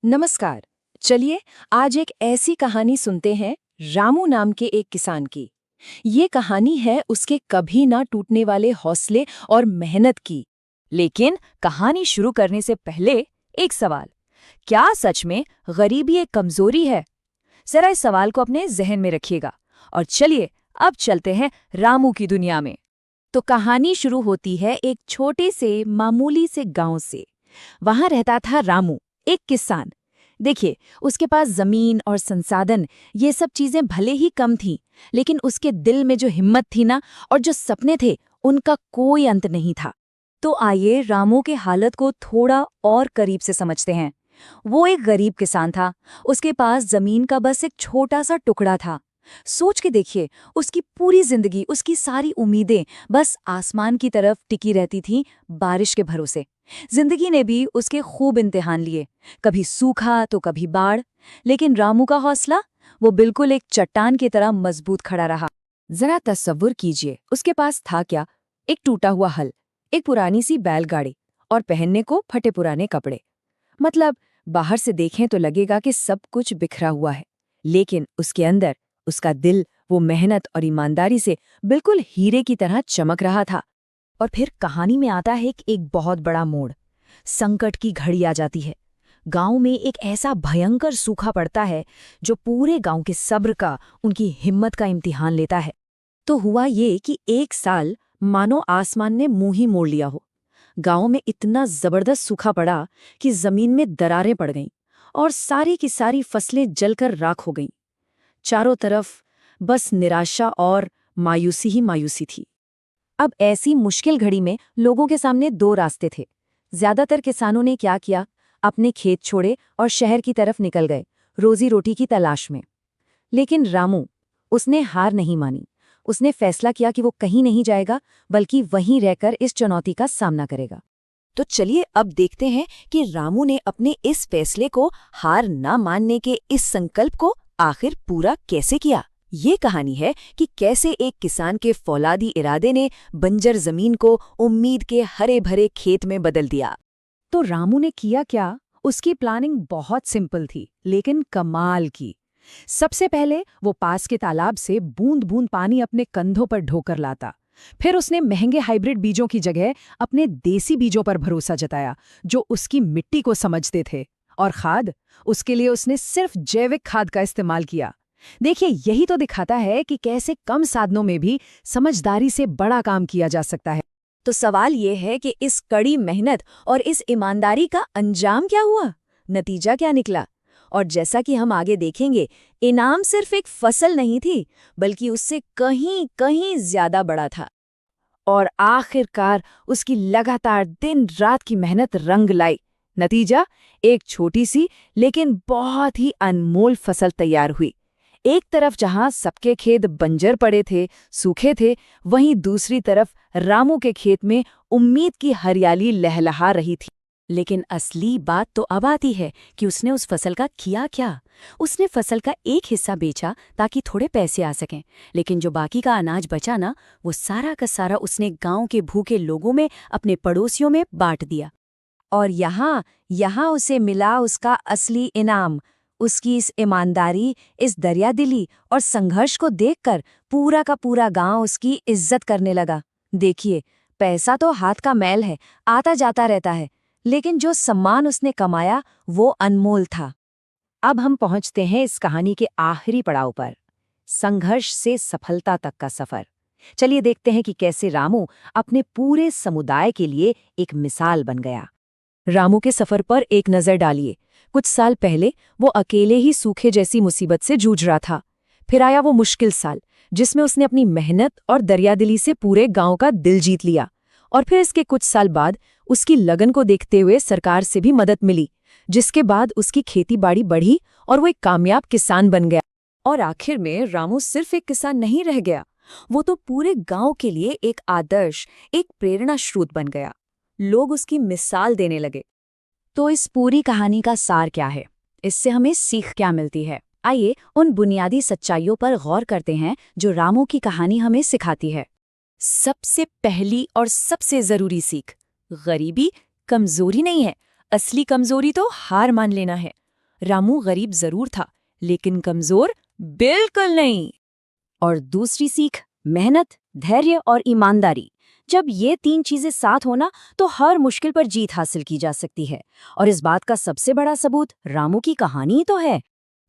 नमस्कार। चलिए आज एक ऐसी कहानी सुनते हैं रामू नाम के एक किसान की। ये कहानी है उसके कभी ना टूटने वाले हौसले और मेहनत की। लेकिन कहानी शुरू करने से पहले एक सवाल। क्या सच में गरीबी एक कमजोरी है? जरा इस सवाल को अपने जहन में रखिएगा और चलिए अब चलते हैं रामू की दुनिया में। तो कहानी शुरू होती है एक छोटे से मामूली से गांव से। वहां रहता था रामू, एक किसान। देखिए, उसके पास जमीन और संसाधन ये सब चीजें भले ही कम थीं, लेकिन उसके दिल में जो हिम्मत थी ना और जो सपने थे, उनका कोई अंत नहीं था। तो आइए रामू के हालत को थोड़ा और करीब से समझते हैं। वो एक गरीब किसान था। उसके पास जमीन का बस एक छोटा सा टुकड़ा था। सोच के देखिए, उसकी पूरी जिंदगी, उसकी सारी उम्मीदें बस आसमान की तरफ टिकी रहती थीं, बारिश के भरोसे। जिंदगी ने भी उसके खूब इम्तिहान लिए, कभी सूखा तो कभी बाढ़। लेकिन रामू का हौसला, वो बिल्कुल एक चट्टान की तरह मजबूत खड़ा रहा। जरा तसव्वुर कीजिए, उसके पास था क्या? एक टूटा हुआ हल, एक पुरानी सी बैलगाड़ी और पहनने को फटे पुराने कपड़े। मतलब बाहर से देखें तो लगेगा कि सब कुछ बिखरा हुआ है, लेकिन उसके अंदर उसका दिल वो मेहनत और ईमानदारी से बिल्कुल हीरे की तरह चमक रहा था। और फिर कहानी में आता है कि एक बहुत बड़ा मोड़। संकट की घड़ी आ जाती है। गांव में एक ऐसा भयंकर सूखा पड़ता है जो पूरे गांव के सब्र का, उनकी हिम्मत का इम्तिहान लेता है। तो हुआ ये कि एक साल मानो आसमान ने मुंह ही मोड़ लिया हो। गांव में इतना जबरदस्त सूखा पड़ा कि जमीन में दरारें पड़ गईं और सारी की सारी फसलें जलकर राख हो गईं। चारों तरफ बस निराशा और मायूसी ही मायूसी थी। अब ऐसी मुश्किल घड़ी में लोगों के सामने दो रास्ते थे। ज्यादातर किसानों ने क्या किया, अपने खेत छोड़े और शहर की तरफ निकल गए, रोजी रोटी की तलाश में। लेकिन रामू, उसने हार नहीं मानी। उसने फैसला किया कि वो कहीं नहीं जाएगा, बल्कि वहीं रहकर इस चुनौती का सामना करेगा। तो चलिए अब देखते हैं कि रामू ने अपने इस फैसले को, हार न मानने के इस संकल्प को आखिर पूरा कैसे किया। ये कहानी है कि कैसे एक किसान के फौलादी इरादे ने बंजर जमीन को उम्मीद के हरे भरे खेत में बदल दिया। तो रामू ने किया क्या? उसकी प्लानिंग बहुत सिंपल थी, लेकिन कमाल की। सबसे पहले वो पास के तालाब से बूंद बूंद पानी अपने कंधों पर ढोकर लाता। फिर उसने महंगे हाइब्रिड बीजों की जगह अपने देसी बीजों पर भरोसा जताया, जो उसकी मिट्टी को समझते थे। और खाद, उसके लिए उसने सिर्फ जैविक खाद का इस्तेमाल किया। देखिए, यही तो दिखाता है कि कैसे कम साधनों में भी समझदारी से बड़ा काम किया जा सकता है। तो सवाल ये है कि इस कड़ी मेहनत और इस ईमानदारी का अंजाम क्या हुआ? नतीजा क्या निकला? और जैसा कि हम आगे देखेंगे, इनाम सिर्फ एक फसल नहीं थी, बल्कि उससे कहीं कहीं ज्यादा बड़ा था। और आखिरकार उसकी लगातार दिन रात की मेहनत रंग लाई। नतीजा, एक छोटी सी लेकिन बहुत ही अनमोल फसल तैयार हुई। एक तरफ जहां सबके खेत बंजर पड़े थे, सूखे थे, वहीं दूसरी तरफ रामू के खेत में उम्मीद की हरियाली लहलहा रही थी। लेकिन असली बात तो अब आती है कि उसने उस फसल का किया क्या। उसने फसल का एक हिस्सा बेचा ताकि थोड़े पैसे आ सकें, लेकिन जो बाकी का अनाज बचा ना, वो सारा का सारा उसने गांव के भूखे लोगों में, अपने पड़ोसियों में बांट दिया। और यहाँ उसे मिला उसका असली इनाम। उसकी इस ईमानदारी, इस दरियादिली और संघर्ष को देखकर पूरा का पूरा गांव उसकी इज्जत करने लगा। देखिए, पैसा तो हाथ का मैल है, आता जाता रहता है, लेकिन जो सम्मान उसने कमाया वो अनमोल था। अब हम पहुंचते हैं इस कहानी के आखिरी पड़ाव पर, संघर्ष से सफलता तक का सफर। चलिए देखते हैं कि कैसे रामू अपने पूरे समुदाय के लिए एक मिसाल बन गया। रामू के सफर पर एक नजर डालिए। कुछ साल पहले वो अकेले ही सूखे जैसी मुसीबत से जूझ रहा था। फिर आया वो मुश्किल साल, जिसमें उसने अपनी मेहनत और दरियादिली से पूरे गांव का दिल जीत लिया। और फिर इसके कुछ साल बाद उसकी लगन को देखते हुए सरकार से भी मदद मिली, जिसके बाद उसकी खेती-बाड़ी बढ़ी और वो एक कामयाब किसान बन गया। और आखिर में रामू सिर्फ एक किसान नहीं रह गया, वो तो पूरे गांव के लिए एक आदर्श, एक प्रेरणा स्रोत बन गया। लोग उसकी मिसाल देने लगे। तो इस पूरी कहानी का सार क्या है? इससे हमें सीख क्या मिलती है? आइए उन बुनियादी सच्चाइयों पर गौर करते हैं जो रामू की कहानी हमें सिखाती है। सबसे पहली और सबसे जरूरी सीख, गरीबी कमजोरी नहीं है, असली कमजोरी तो हार मान लेना है। रामू गरीब जरूर था, लेकिन कमजोर बिल्कुल नहीं। और दूसरी सीख, मेहनत, धैर्य और ईमानदारी। जब ये 3 चीजें साथ होना तो हर मुश्किल पर जीत हासिल की जा सकती है। और इस बात का सबसे बड़ा सबूत रामू की कहानी ही तो है।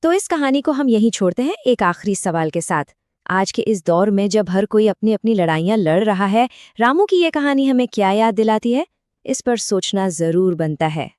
तो इस कहानी को हम यहीं छोड़ते हैं एक आखिरी सवाल के साथ। आज के इस दौर में जब हर कोई अपनी अपनी लड़ाइयां लड़ रहा है, रामू की ये कहानी हमें क्या याद दिलाती है? इस पर सोचना जरूर बनता है।